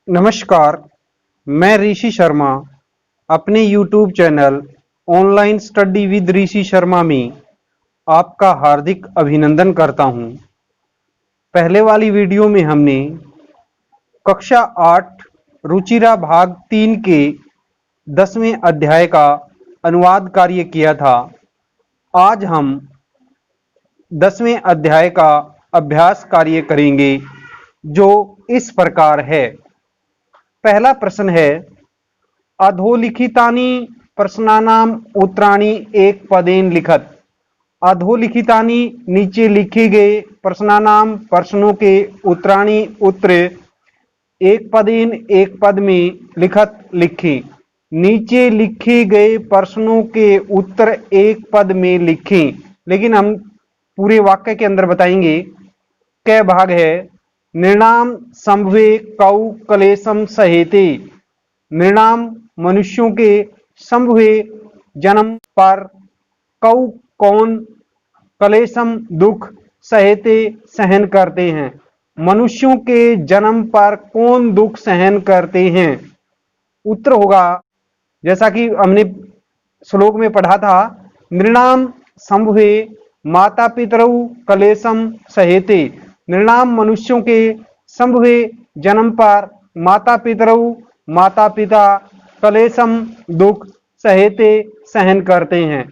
नमस्कार, मैं ऋषि शर्मा अपने YouTube channel online study with Rishi Sharma में आपका हार्दिक अभिनंदन करता हूं। पहले वाली वीडियो में हमने कक्षा 8 रुचिरा भाग 3 के 10वें अध्याय का अनुवाद कार्य किया था। आज हम 10वें अध्याय का अभ्यास कार्य करेंगे जो इस प्रकार है। पहला प्रश्न है, अधोलिखितानि प्रश्नानाम उत्तराणि एक पदेन लिखत। अधोलिखितानि नीचे लिखे गए प्रश्नानाम प्रश्नों के उत्तराणि उत्तर एक पदेन एक पद में लिखत लिखें। नीचे लिखे गए प्रश्नों के उत्तर एक पद में लिखें, लेकिन हम पूरे वाक्य के अंदर बताएंगे। क भाग है, निर्णाम संभवे कौ क्लेशम सहेते। निर्णाम मनुष्यों के संभवे जन्म पर कौ कौन क्लेशम दुख सहेते सहन करते हैं। मनुष्यों के जन्म पर कौन दुख सहन करते हैं। उत्तर होगा जैसा कि हमने श्लोक में पढ़ा था, निर्णाम संभवे माता पितरौ क्लेशम सहेते। निर्णाम मनुष्यों के संभवे जन्म पर माता पिता क्लेशम दुख सहेते सहन करते हैं।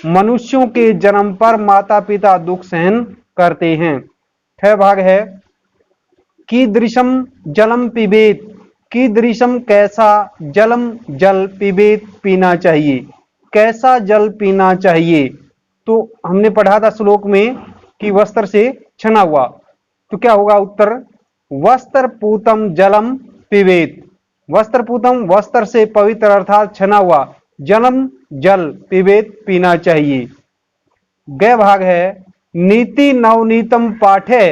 मनुष्यों के जन्म पर माता पिता दुख सहन करते हैं। छह भाग है, कीदृशम जलम पिबेत। कीदृशम कैसा, जलम जल, पिबेत पीना चाहिए। कैसा जल पीना चाहिए। तो हमने पढ़ा था श्लोक में कि वस्त्र से छना हुआ, तो क्या होगा उत्तर, वस्त्र पूतम जलम पिबेत। वस्त्र पूतम वस्त्र से पवित्र अर्थात छना हुआ, जलम जल, पिबेत पीना चाहिए। ग भाग है, नीति नवनीतम पाठे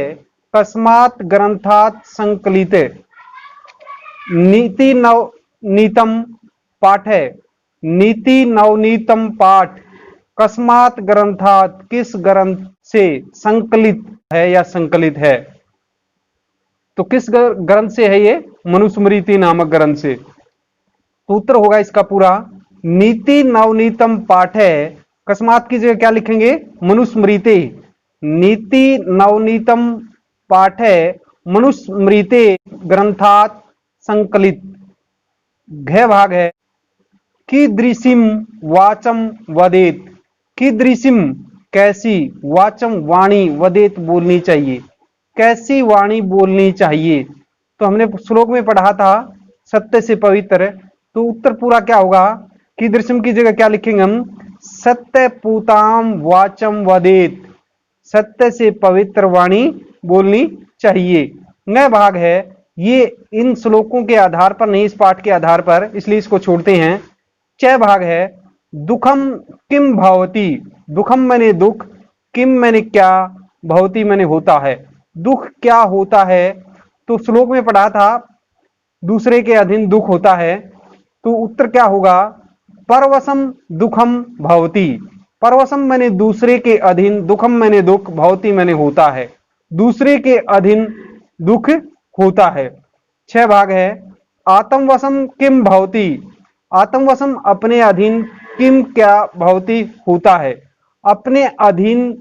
कस्मात् ग्रंथात् संकलित। नीति नवनीतम पाठ है। नीति नवनीतम पाठ कस्मात् ग्रंथात् किस ग्रंथ से संकलित है या संकलित है। तो किस ग्रंथ से है ये, मनुस्मृति नामक ग्रंथ से। तो उत्तर होगा इसका पूरा, नीति नवनीतम पाठ है। कस्मात की जगह क्या लिखेंगे, मनुस्मृति। नीति नवनीतम पाठ है मनुस्मृति ग्रंथात् संकलित। घ भाग है, कीदृशिम वाचम वदेत। कीदृशिम कैसी, वाचम वाणी, वदेत बोलनी चाहिए। कैसी वाणी बोलनी चाहिए। तो हमने श्लोक में पढ़ा था सत्य से पवित्र। तो उत्तर पूरा क्या होगा, कीदृशम की जगह क्या लिखेंगे हम, सत्य पूताम वाचम वदेत। सत्य से पवित्र वाणी बोलनी चाहिए। न भाग है, ये इन श्लोकों के आधार पर नहीं, इस पाठ के आधार पर, इसलिए इसको छोड़ते हैं। च भाग है, दुखम किम भवति। दुखम मैंने दुख, किम मैंने क्या, भवति मैंने होता है। दुख क्या होता है। तो श्लोक में पढ़ा था दूसरे के अधीन दुख होता है। तो उत्तर क्या होगा, परवशम दुखम भवति। परवशम मैंने दूसरे के अधीन, दुखम मैंने दुख, भवति मैंने होता है। दूसरे के अधीन दुख होता है। छह भाग है, आत्मवशम किम भवति। आत्मवशम अपने अधीन, किम क्या, भवति होता है। अपने अधीन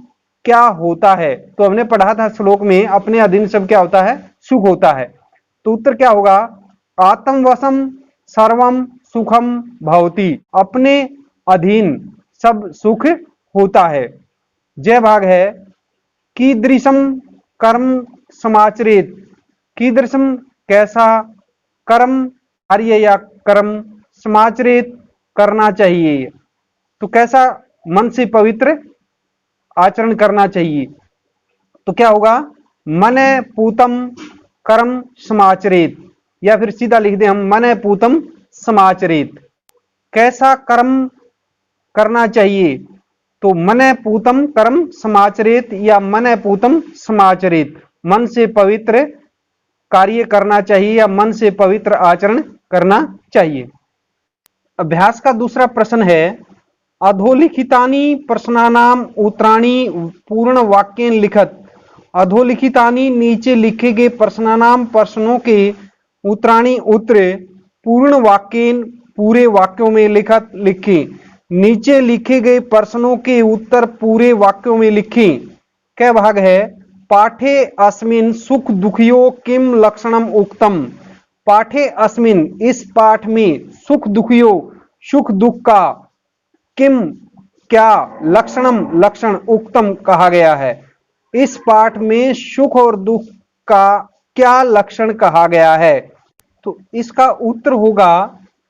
क्या होता है। तो हमने पढ़ा था श्लोक में, अपने अधीन सब क्या होता है, सुख होता है। तो उत्तर क्या होगा, आत्मवशम सर्वम सुखम भवति। अपने अधीन सब सुख होता है। जय भाग है, कीदृशम कर्म समाचरित। कीदृशम कैसा, कर्म कार्य या कर्म, समाचरित करना चाहिए। तो कैसा, मन से पवित्र आचरण करना चाहिए। तो क्या होगा, मन पूतम कर्म समाचरित, या फिर सीधा लिख दे हम, मन पूतम समाचरित। कैसा कर्म करना चाहिए। तो मन पूतम कर्म समाचरित या मन पूतम समाचरित, मन से पवित्र कार्य करना चाहिए या मन से पवित्र आचरण करना चाहिए। अभ्यास का दूसरा प्रश्न है, अधोलिखितानि प्रश्नानाम उत्तराणि पूर्ण वाक्येन लिखत। अधोलिखितानि नीचे लिखे गए प्रश्नानाम प्रश्नों के उत्तराणी उत्तरे पूर्ण वाक्येन पूरे वाक्यों में लिखें। नीचे लिखे गए प्रश्नों के उत्तर पूरे वाक्यों में लिखें। क्या भाग है? पाठे अस्मिन् सुख दुखियो किम लक्षणम उक्तम। पाठे अस्मिन् इस पाठ में सुख दुखियो सुख दुख का किम क्या लक्षणम लक्षण उक्तम कहा गया है। इस पाठ में सुख और दुख का क्या लक्षण कहा गया है। तो इसका उत्तर होगा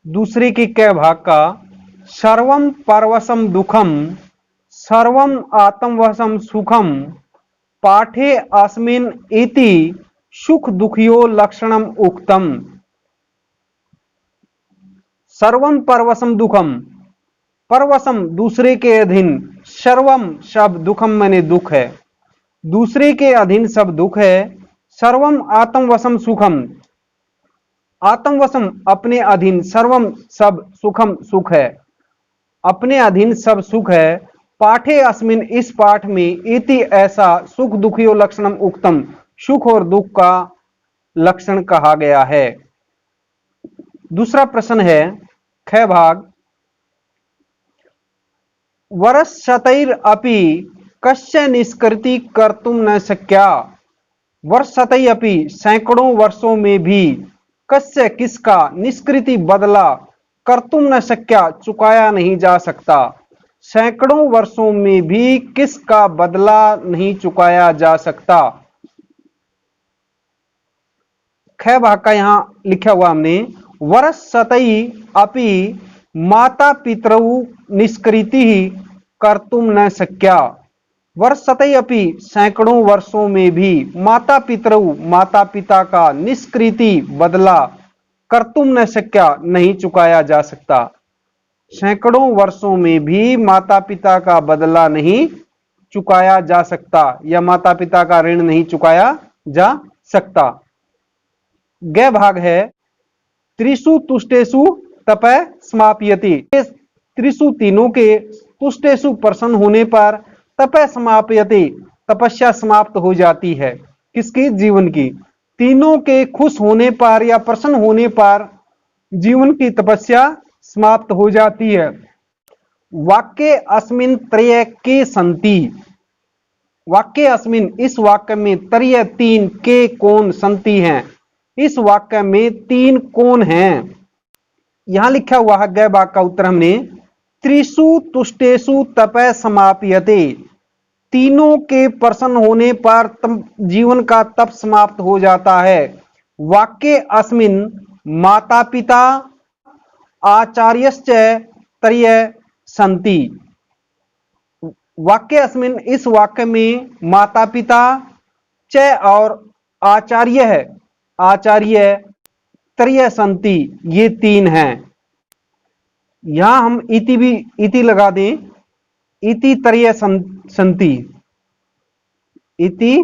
दूसरे के क भाग का, सर्वम परवशम दुखम सर्वम आत्मवशम सुखम पाठे अस्मिन् इति सुख दुखियो लक्षणम उक्तम। सर्वम परवशम दुखम, परवशम दूसरे के अधीन, सर्वम सब दुखम माने दुख है, दूसरे के अधीन सब दुख है। सर्वम आत्मवशम सुखम, आत्मवशम अपने अधीन, सर्वम सब सुखम सुख है, अपने अधीन सब सुख है। पाठे अस्मिन इस पाठ में इति ऐसा सुख दुखियो लक्षणम उक्तम सुख और दुख का लक्षण कहा गया है। दूसरा प्रश्न है ख भाग, वर्षशतैर अपि कस्य निष्कृति कर्तुम न शक्या। वर्षशतै अपि सैकड़ों वर्षों में भी, कस्य किसका, निष्कृति बदला, कर्तुम न शक्या चुकाया नहीं जा सकता। सैकड़ों वर्षों में भी किसका बदला नहीं चुकाया जा सकता। ख भाग का यहां लिखा हुआ हमने, वर्षशतै अपि माता पितरौ निष्कृति कर्तुम न शक्या। वर्षशतै अपि सैकड़ों वर्षों में भी, माता पितरौ माता पिता का, निष्कृति बदला, कर्तुम न शक्या नहीं चुकाया जा सकता। सैकड़ों वर्षों में भी माता पिता का बदला नहीं चुकाया जा सकता या माता पिता का ऋण नहीं चुकाया जा सकता। ग भाग है, त्रिषु तुष्टेषु तपः समाप्यति। त्रिषु तीनों के तुष्टेषु प्रसन्न होने पर तपः समाप्यति तपस्या समाप्त हो जाती है। किसकी? जीवन की। तीनों के खुश होने पर या प्रसन्न होने पर जीवन की तपस्या समाप्त हो जाती है। वाक्य अस्मिन् त्रय के संति। वाक्य अस्मिन् इस वाक्य में त्रय तीन के कौन संति हैं। इस वाक्य में तीन कौन हैं। यहां लिखा हुआ है ग भाग का उत्तर हमने, त्रिषु तुष्टेषु तपः समाप्यते। तीनों के प्रसन्न होने पर जीवन का तप समाप्त हो जाता है। वाक्य अस्मिन् माता पिता आचार्यश्च त्रय संति। वाक्य अस्मिन् इस वाक्य में माता पिता च और आचार्य है, आचार्य त्रय संति ये तीन हैं। यहां हम इति लगा दें, इति त्रय संति, इति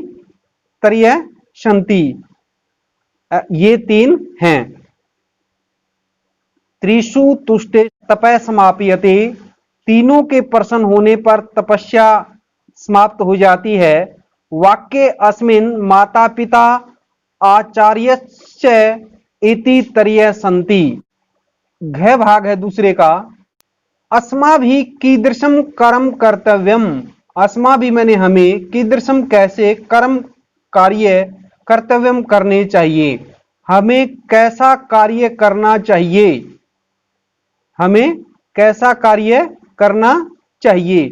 त्रय संति ये तीन हैं। त्रिषु तुष्टे तपः समाप्यते, तीनों के प्रसन्न होने पर तपस्या समाप्त हो जाती है। वाक्य अस्मिन् माता पिता आचार्यश्च इति त्रय संति। घ भाग है दूसरे का, अस्माभिः कीदृशं कर्म कर्तव्यम। अस्माभिः मैंने हमें, कीदृशं कैसे, कर्म कार्य कर्तव्यम करने चाहिए। हमें कैसा कार्य करना चाहिए, हमें कैसा कार्य करना चाहिए।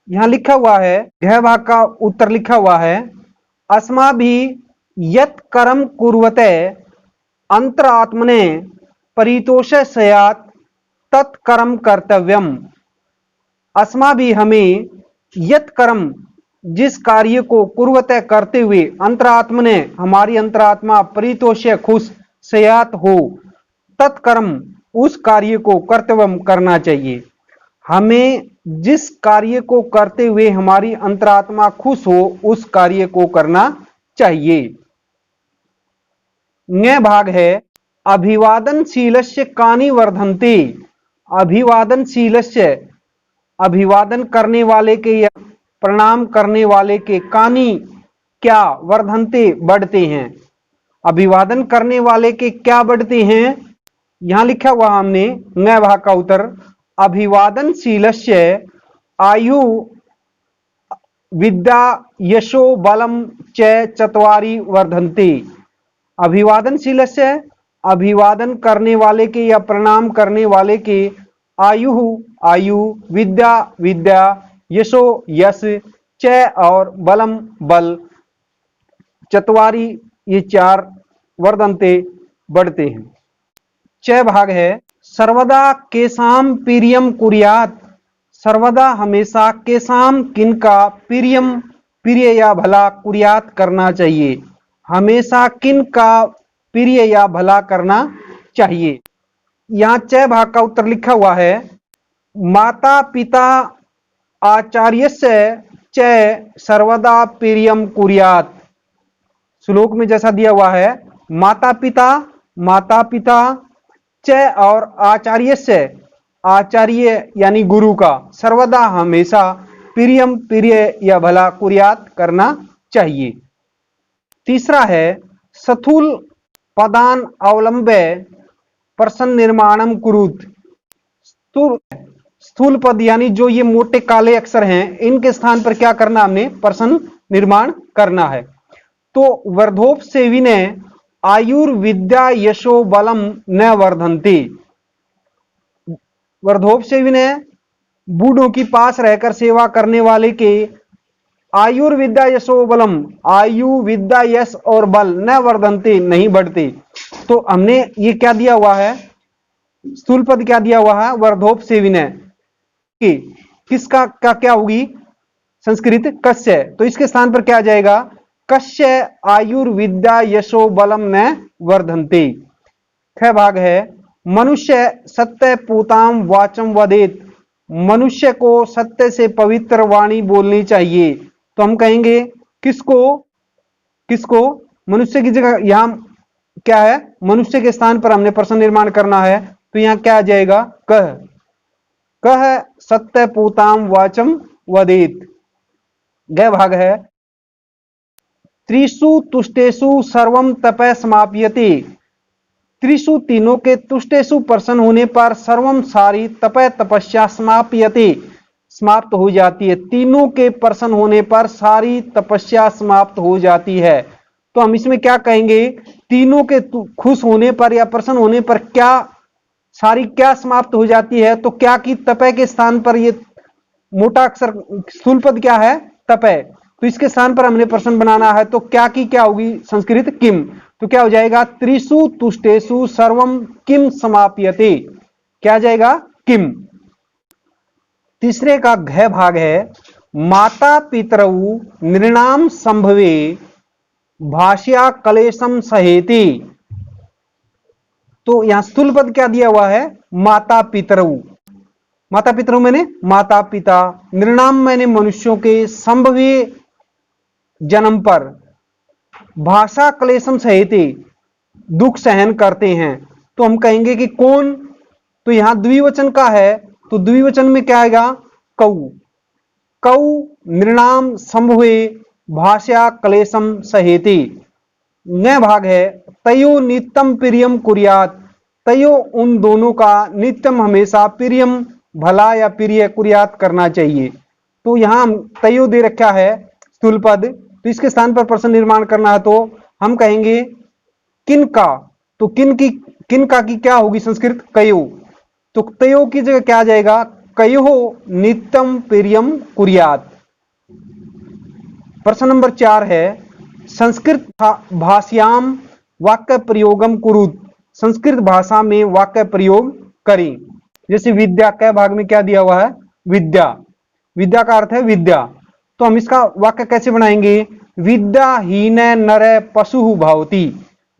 यहां लिखा हुआ है, घ भाग का उत्तर लिखा हुआ है, अस्माभिः यत् कर्म कुर्वते अंतरात्मने परितोषे स्यात् तत्कर्म कर्तव्यम। अस्माभिः हमें यत् कर्म जिस कार्य को कुर्वते करते हुए अंतरात्मने हमारी अंतरात्मा परितोषे खुश स्यात् हो, तत्कर्म उस कार्य को कर्तव्यम करना चाहिए। हमें जिस कार्य को करते हुए हमारी अंतरात्मा खुश हो उस कार्य को करना चाहिए। ङ भाग है, अभिवादनशीलस्य कानि वर्धन्ते। अभिवादनशीलस्य अभिवादन करने वाले के या प्रणाम करने वाले के कानि क्या वर्धन्ते बढ़ते हैं। अभिवादन करने वाले के क्या बढ़ते हैं? यहां लिखा हुआ हमने न भाग का उत्तर, अभिवादनशीलस्य आयु विद्या यशो बलम च चत्वारि वर्धन्ते। अभिवादनशीलस्य, अभिवादन करने वाले के या प्रणाम करने वाले के, आयु आयु, विद्या विद्या, यशो यश, च और बलम बल, चत्वारि ये चार, वर्धन्ते बढ़ते हैं। च भाग है सर्वदा केसाम प्रियम कुर्यात। सर्वदा हमेशा केसाम किनका, प्रियम प्रिय या भला, कुर्यात करना चाहिए। हमेशा किनका प्रिय या भला करना चाहिए। यहां च भाग का उत्तर लिखा हुआ है, माता पिता आचार्यस्य च सर्वदा प्रियम कुर्यात। श्लोक में जैसा दिया हुआ है, माता पिता, माता पिता, च और आचार्यस्य, आचार्य यानी गुरु का, सर्वदा हमेशा, प्रियम प्रिय या भला, कुर्यात करना चाहिए। तीसरा है स्थूल पदान अवलंबे प्रश्न निर्माणम कुरुत। स्थूल पद यानी जो ये मोटे काले अक्षर हैं, इनके स्थान पर क्या करना, हमने प्रश्न निर्माण करना है। तो वर्धोप से विनय आयुर्विद्या यशो बलम न वर्धन्ते। वर्धोप से विनय, बूढ़ों की पास रहकर सेवा करने वाले के, आयुर्विद्या यशो बलम, आयु विद्या यश और बल, न वर्धन्ते नहीं बढ़ते। तो हमने ये क्या दिया हुआ है, स्थूल पद क्या दिया हुआ है, वर्धोप से विनय कि किसका क्या होगी, संस्कृत कस्य। तो इसके स्थान पर क्या आ जाएगा, कस्य आयुर्विद्या यशो बलम न वर्धन्ते। ख भाग है मनुष्य सत्य पूताम वाचम वदेत। मनुष्य को सत्य से पवित्र वाणी बोलनी चाहिए। तो हम कहेंगे किसको, किसको, मनुष्य की जगह यहां क्या है, मनुष्य के स्थान पर हमने प्रश्न निर्माण करना है। तो यहां क्या आ जाएगा, कह, कह सत्य पूताम वाचम वदेत। गह भाग है त्रिषु तुष्टेषु सर्वम तपः समाप्यते। त्रिषु तीनों के, तुष्टेषु प्रसन्न होने पर, सर्वम सारी, तपः तपस्या, समाप्यते समाप्त हो जाती है। तीनों के प्रसन्न होने पर सारी तपस्या समाप्त हो जाती है। तो हम इसमें क्या कहेंगे, तीनों के खुश होने पर या प्रसन्न होने पर क्या सारी क्या समाप्त हो जाती है। तो क्या की तपय के स्थान पर ये मोटा अक्षर स्थूल पद क्या है, तपय। तो इसके स्थान पर हमने प्रश्न बनाना है। तो क्या की क्या होगी, संस्कृत किम। तो क्या हो जाएगा, त्रिषु तुष्टेषु सर्वम किम समाप्यते, क्या आ जाएगा, किम। तीसरे का घ भाग है माता पितरऊ नृणाम संभवे भाष्या कलेशम सहेति। तो यहां स्थूल पद क्या दिया हुआ है, माता पितरऊ। माता पितरऊ मैंने माता पिता, नृणाम मैंने मनुष्यों के, संभवे जन्म पर, भाषा क्लेशम सहेते दुख सहन करते हैं। तो हम कहेंगे कि कौन, तो यहां द्विवचन का है। तो द्विवचन में क्या आएगा, कौ। कौ नृणाम संभवे भाषा क्लेशम सहेते। न भाग है तयो नित्यम प्रियम कुर्यात। तयो उन दोनों का, नित्यम हमेशा, प्रियम भला या प्रिय, कुर्यात करना चाहिए। तो यहां तयो दे रखा है स्थूल पद। तो इसके स्थान पर प्रश्न निर्माण करना है। तो हम कहेंगे किनका। तो किनका की क्या होगी संस्कृत, कयो। तो तयो की जगह क्या आ जाएगा, कयो नित्यम प्रियम कुर्यात। प्रश्न नंबर 4 है संस्कृत भाषायाम वाक्य प्रयोगम कुरुत। संस्कृत भाषा में वाक्य प्रयोग करें। जैसे विद्या, कै भाग में क्या दिया हुआ है, विद्या। विद्या का अर्थ है विद्या। तो हम इसका वाक्य कैसे बनाएंगे, विद्या हीन नर पशु भवति।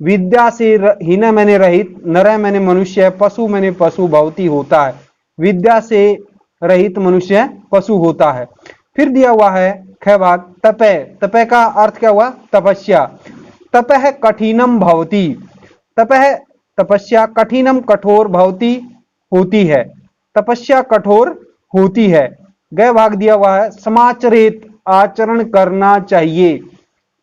विद्या से हीन मैंने रहित, नर मैंने मनुष्य, पशु मैंने पशु भवति होता है। विद्या से रहित मनुष्य पशु होता है। फिर दिया हुआ है ख भाग तपय। तपय का अर्थ क्या हुआ, तपस्या। तपह कठिनम भवति। तपह तपस्या, कठिनम कठोर, भवति होती है, तपस्या कठोर होती है। गय भाग दिया हुआ है समाचरित, आचरण करना चाहिए।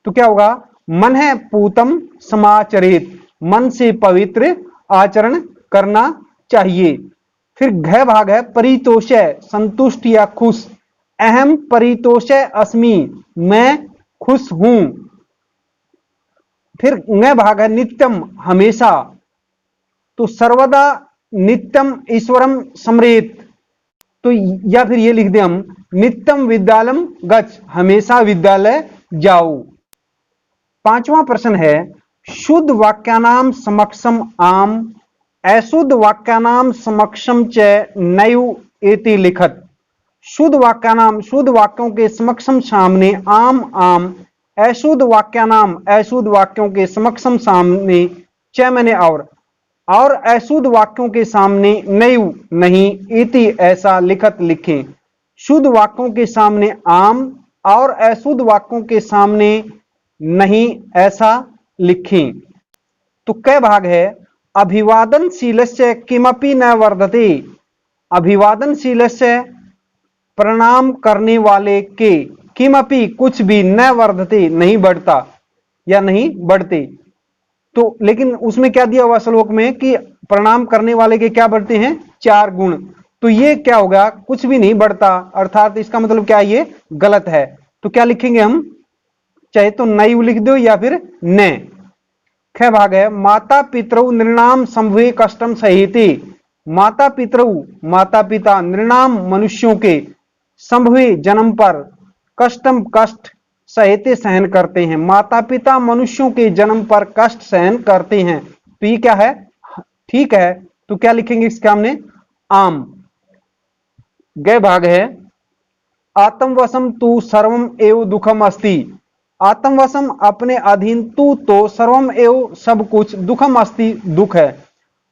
तो क्या होगा, मन है पूतम समाचरित, मन से पवित्र आचरण करना चाहिए। फिर घ भाग है परितोषय, संतुष्ट या खुश। अहम परितोषय अस्मि, मैं खुश हूं। फिर न भाग है नित्यम, हमेशा। तो सर्वदा नित्यम ईश्वरम स्मरेत, तो या फिर ये लिख दे हम नित्यम विद्यालयम गच्छ, हमेशा विद्यालय जाओ। पांचवा प्रश्न है शुद्ध वाक्यानाम समक्षम आम, अशुद्ध वाक्यानाम समक्षम च नैव एति लिखत। शुद्ध वाक्यानाम, शुद्ध वाक्यों के समक्षम सामने आम आम, अशुद्ध वाक्यानाम, अशुद्ध वाक्यों के समक्षम सामने च मैंने और अशुद्ध वाक्यों के सामने नैव नहीं, इति ऐसा लिखत लिखें। शुद्ध वाक्यों के सामने आम और अशुद्ध वाक्यों के सामने नहीं ऐसा लिखें। तो क भाग है अभिवादनशीलस्य किमपि न वर्धते, अभिवादनशीलस्य प्रणाम करने वाले के किमपि कुछ भी न वर्धते नहीं बढ़ता या नहीं बढ़ते। तो लेकिन उसमें क्या दिया हुआ श्लोक में कि प्रणाम करने वाले के क्या बढ़ते हैं, 4 गुण। तो ये क्या होगा, कुछ भी नहीं बढ़ता, अर्थात इसका मतलब क्या, ये गलत है। तो क्या लिखेंगे हम, चाहे तो नैव लिख दो या फिर न। ख भाग है माता पितरौ नृणाम संभवे कष्टम सहिते, माता पितरौ माता पिता, नृणाम मनुष्यों के, संभवे जन्म पर, कष्टम कष्ट, सहते सहन करते हैं। माता पिता मनुष्यों के जन्म पर कष्ट सहन करते हैं। तो ये क्या है, ठीक है। तो क्या लिखेंगे इसके सामने, आम। ग भाग है आत्मवशम तू सर्वम एव दुखम अस्ति, आत्मवशम अपने अधीन, तू तो सर्वम एव सब कुछ, दुखम अस्ति दुख है,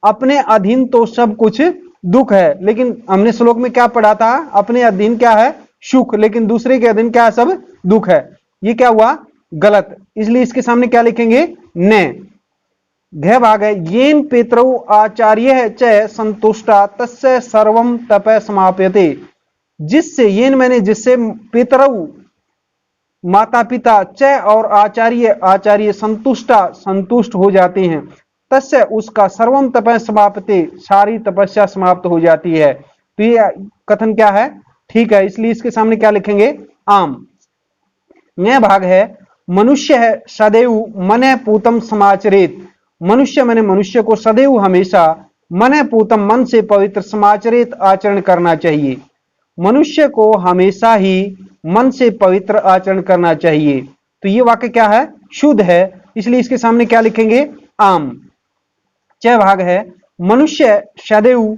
अपने अधीन तो सब कुछ दुख है। लेकिन हमने श्लोक में क्या पढ़ा था, अपने अधीन क्या है, सुख, लेकिन दूसरे के अधीन क्या है, सब दुख है। ये क्या हुआ, गलत। इसलिए इसके सामने क्या लिखेंगे, न। घ भाग है येन पितरौ आचार्य च संतुष्टा तस्य सर्वम तप समाप्यते, जिससे, येन मैंने जिससे, पितरौ माता पिता, च और आचार्य आचार्य, संतुष्टा संतुष्ट हो जाते हैं, तस्य उसका, सर्वम तप समाप्यते सारी तपस्या समाप्त हो जाती है। तो ये कथन क्या है, ठीक है। इसलिए इसके सामने क्या लिखेंगे, आम। न्याय भाग है मनुष्य है सदैव मन पूतम समाचरित, मनुष्य मैंने मनुष्य को सदैव हमेशा, मन पूतम मन से पवित्र, समाचरित आचरण करना चाहिए। मनुष्य को हमेशा ही मन से पवित्र आचरण करना चाहिए। तो ये वाक्य क्या है, शुद्ध है। इसलिए इसके सामने क्या लिखेंगे, आम। च भाग है मनुष्य सदैव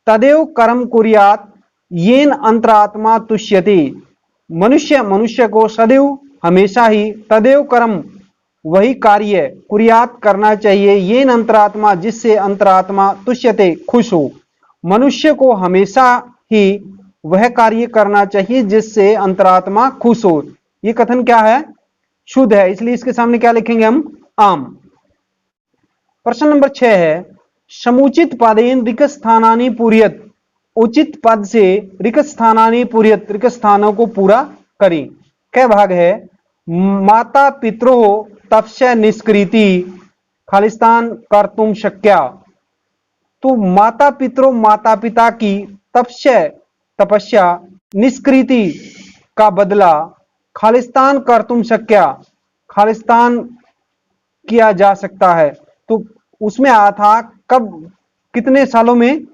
तदेव कर्म कुर्यात येन अंतरात्मा तुष्यति, मनुष्य मनुष्य को सदैव हमेशा ही तदेव कर्म वही कार्य कुर्यात करना चाहिए, येन अंतरात्मा जिससे अंतरात्मा तुष्यते खुश हो। मनुष्य को हमेशा ही वह कार्य करना चाहिए जिससे अंतरात्मा खुश हो। ये कथन क्या है, शुद्ध है। इसलिए इसके सामने क्या लिखेंगे हम, आम। प्रश्न नंबर 6 है समुचित पदेन रिक्त स्थानानि पूर्यत, उचित पद से रिक्त स्थानानि पूर्यत, रिक्त स्थानों को पूरा करें। क्या भाग है माता पितरो तपस्य निष्कृति खालिस्तान कर्तुम शक्या, तो माता पितरो माता पिता की तपस्य तपस्या, निष्कृति का बदला, खालिस्तान कर्तुम शक्या खालिस्तान किया जा सकता है। तो उसमें आया था कब, कितने सालों में,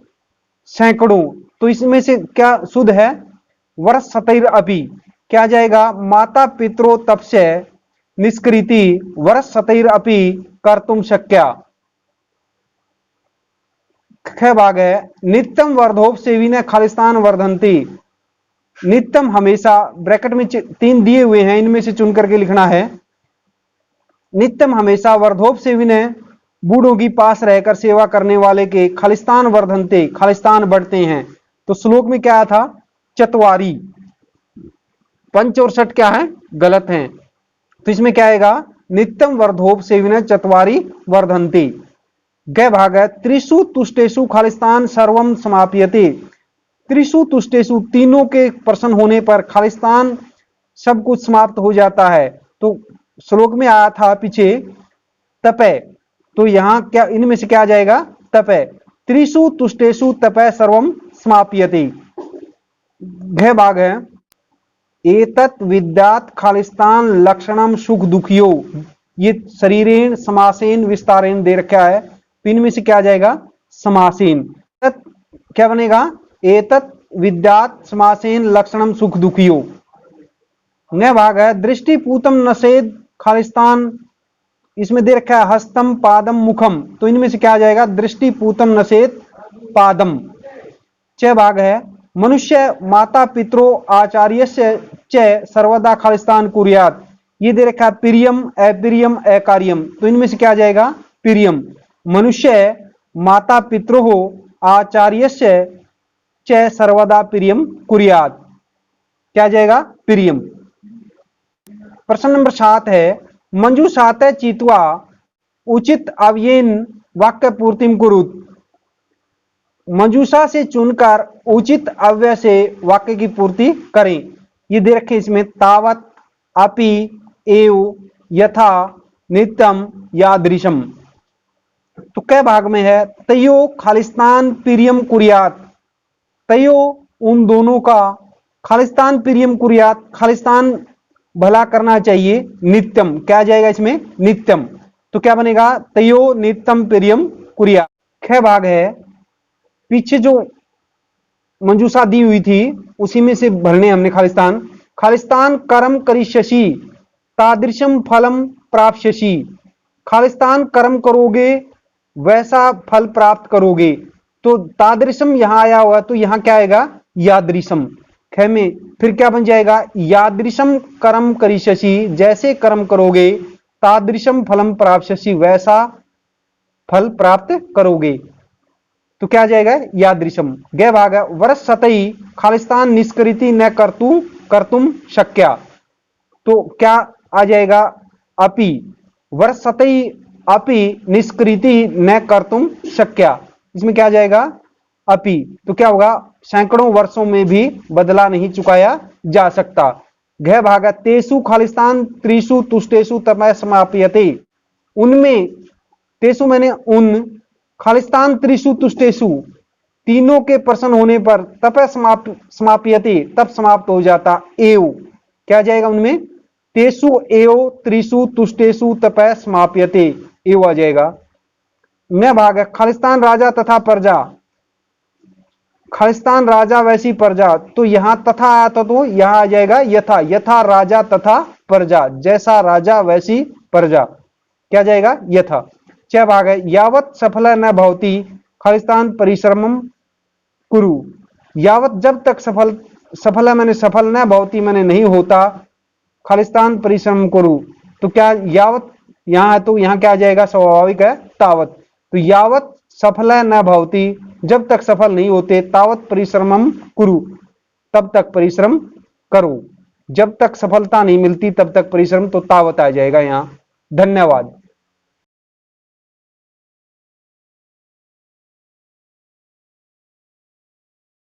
सैकड़ों। तो इसमें से क्या शुद्ध है, वर्ष सतैर अपि, क्या जाएगा, माता पितरो तपस्य निष्कृति वर्ष सतैर अपि कर्तुम शक्या। ख भाग है नित्यम वर्धोप सेविने खालिस्तान वर्धंती, नित्यम हमेशा, ब्रैकेट में 3 दिए हुए हैं, इनमें से चुन करके लिखना है। नित्यम हमेशा वर्धोप सेविने बूढ़ों की पास रहकर सेवा करने वाले के खालिस्तान वर्धनते खालिस्तान बढ़ते हैं। तो श्लोक में क्या था, चतवारी, 5 और 6 क्या है, गलत हैं। तो इसमें क्या आएगा, नित्यम वर्धोप सेविने चतवारी वर्धनते। ग भाग है त्रिषु तुष्टेषु खालिस्तान सर्वम समाप्यते, त्रिषु तुष्टेषु तीनों के प्रश्न होने पर खालिस्तान सब कुछ समाप्त हो जाता है। तो श्लोक में आया था पीछे तपे, तो यहां क्या इनमें से क्या आ जाएगा? तपे। त्रिषु तुष्टेषु तपे सर्वम समाप्यते। घ भाग है एतत् विद्यात् खालिस्तान लक्षणम सुख दुखियो। ये शरीरेण समासेन विस्तारेण दे रखा है, तो इनमें से क्या आ जाएगा? समासेन। क्या बनेगा? एतत् विद्यात् समासेन लक्षणम सुख दुखियो। न भाग है दृष्टिपूतम नसेद खालिस्तान, इसमें दे रखा है हस्तम पादम मुखम, तो इनमें से क्या आ जाएगा? दृष्टिपूतम नसेद पादम। च भाग है मनुष्य माता पितरो आचार्य च सर्वदा खालिस्तान कुर्यात। ये दे रखा है प्रियम अप्रियम अकार्यम, तो इनमें से क्या आ जाएगा? प्रियम। मनुष्य माता पितरो आचार्य च सर्वदा प्रियम कुर्यात, क्या आ जाएगा? प्रियम। प्रश्न नंबर 7 है मंजूषात चित्वा उचित अव्ययन वाक्य पूर्तिम कुरुत। मंजूषा से चुनकर उचित अव्यय से वाक्य की पूर्ति करें। ये दे रखे इसमें तावत, अपि, एव, यथा, नित्यम, यादृशम। तो कै भाग में है? तयो खालिस्तान प्रियम कुर्यात। तयो उन दोनों का खालिस्तान प्रियम कुर्यात, खालिस्तान भला करना चाहिए। नित्यम, क्या जाएगा इसमें? नित्यम। तो क्या बनेगा? तयो नित्यम प्रियम कुर्यात। ख भाग है पीछे जो मंजूषा दी हुई थी उसी में से भरने हमने खालिस्तान। खालिस्तान कर्म करिष्यसि तादृशम फलम प्राप्स्यसि। खालिस्तान कर्म करोगे वैसा फल प्राप्त करोगे। तो तादृशम यहां आया हुआ, तो यहां क्या आएगा? यादृशम। ख में फिर क्या बन जाएगा? यादृशम कर्म करिष्यसि, जैसे कर्म करोगे तादृशम फलम प्राप्स्यसि, वैसा फल प्राप्त करोगे। तो क्या आ जाएगा? यादृशम। ग भाग है वर्ष सतई खालिस्तान निष्कृति न कर्तुम शक्या। तो क्या आ जाएगा? अपि। वर्ष सतई अपि निष्कृति न कर्तुम शक्या, इसमें क्या आ जाएगा? अपि। तो क्या होगा? सैकड़ों वर्षों में भी बदला नहीं चुकाया जा सकता। घ भाग है तेसु खालिस्तान त्रिषु तुष्टेषु तपः समाप्यते। उनमें, तेसु मैंने उन, खालिस्तान त्रिषु तुष्टेषु तीनों के प्रसन्न होने पर तपः समाप्यते, तब समाप्त हो जाता। एव, क्या जाएगा उनमें? तेसु एव त्रिषु तुष्टेषु तपः समाप्यते, एव आ जाएगा। न भाग है खालिस्तान राजा तथा प्रजा। खालिस्तान राजा वैसी प्रजा, तो यहां तथा आया था, तो यहां आ जाएगा यथा। यथा राजा तथा प्रजा, जैसा राजा वैसी प्रजा, क्या जाएगा? यथा। च भाग है यावत सफल न भवती खालिस्तान परिश्रमम कुरु। यावत जब तक सफल मैंने सफल न भवती मैंने नहीं होता, खालिस्तान परिश्रम कुरु। तो क्या यावत यहां है, तो यहां क्या आ जाएगा? स्वाभाविक है तावत। तो यावत सफल न भवती, जब तक सफल नहीं होते, तावत परिश्रमम कुरु, तब तक परिश्रम करो। जब तक सफलता नहीं मिलती तब तक परिश्रम, तो तावत आ जाएगा यहां। धन्यवाद।